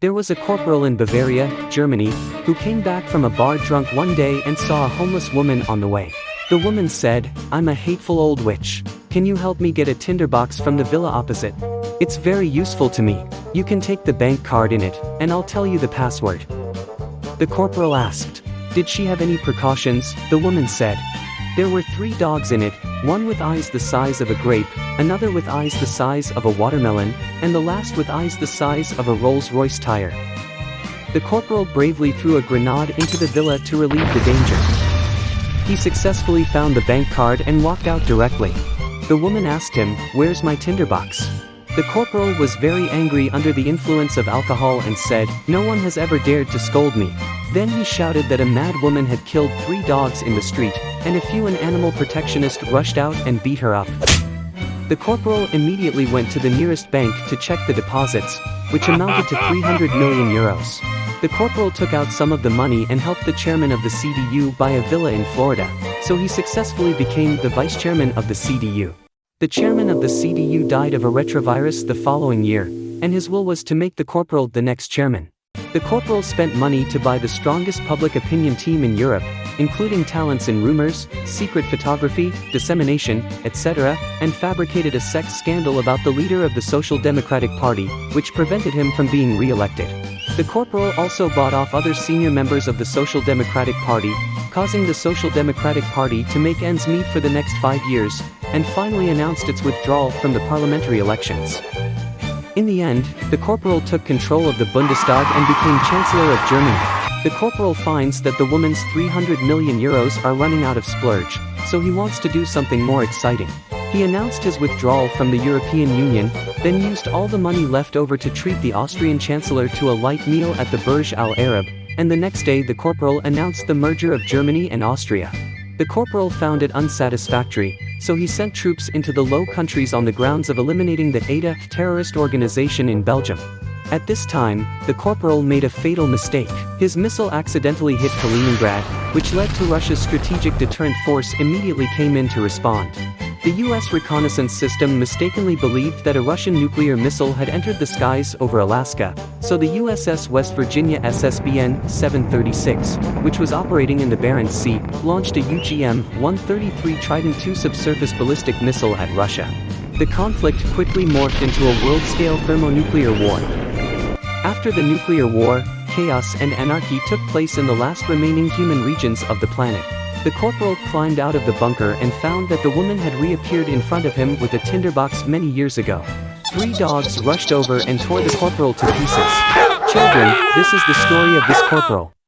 There was a corporal in Bavaria, Germany, who came back from a bar drunk one day and saw a homeless woman on the way. The woman said, "I'm a hateful old witch. Can you help me get a tinderbox from the villa opposite? It's very useful to me. You can take the bank card in it, and I'll tell you the password." The corporal asked, "Did she have any precautions?" The woman said, "There were 3 dogs in it, one with eyes the size of a grape, another with eyes the size of a watermelon, and the last with eyes the size of a Rolls-Royce tire." The corporal bravely threw a grenade into the villa to relieve the danger. He successfully found the bank card and walked out directly. The woman asked him, "Where's my tinderbox?" The corporal was very angry under the influence of alcohol and said, "No one has ever dared to scold me." Then he shouted that a mad woman had killed 3 dogs in the street, and an animal protectionist rushed out and beat her up. The corporal immediately went to the nearest bank to check the deposits, which amounted to 300 million euros. The corporal took out some of the money and helped the chairman of the CDU buy a villa in Florida, so he successfully became the vice chairman of the CDU. The chairman of the CDU died of a retrovirus the following year, and his will was to make the corporal the next chairman. The corporal spent money to buy the strongest public opinion team in Europe, including talents in rumors, secret photography, dissemination, etc., and fabricated a sex scandal about the leader of the Social Democratic Party, which prevented him from being re-elected. The corporal also bought off other senior members of the Social Democratic Party, causing the Social Democratic Party to make ends meet for the next 5 years, and finally announced its withdrawal from the parliamentary elections. In the end, the corporal took control of the Bundestag and became Chancellor of Germany. The corporal finds that the woman's 300 million euros are running out of splurge, so he wants to do something more exciting. He announced his withdrawal from the European Union, then used all the money left over to treat the Austrian Chancellor to a light meal at the Burj Al Arab, and the next day the corporal announced the merger of Germany and Austria. The corporal found it unsatisfactory, so he sent troops into the Low Countries on the grounds of eliminating the ETA terrorist organization in Belgium. At this time, the corporal made a fatal mistake. His missile accidentally hit Kaliningrad, which led to Russia's strategic deterrent force immediately came in to respond. The US reconnaissance system mistakenly believed that a Russian nuclear missile had entered the skies over Alaska, so the USS West Virginia SSBN 736, which was operating in the Barents Sea, launched a UGM-133 Trident II subsurface ballistic missile at Russia. The conflict quickly morphed into a world-scale thermonuclear war. After the nuclear war, chaos and anarchy took place in the last remaining human regions of the planet. The corporal climbed out of the bunker and found that the woman had reappeared in front of him with a tinderbox many years ago. 3 dogs rushed over and tore the corporal to pieces. Children, this is the story of this corporal.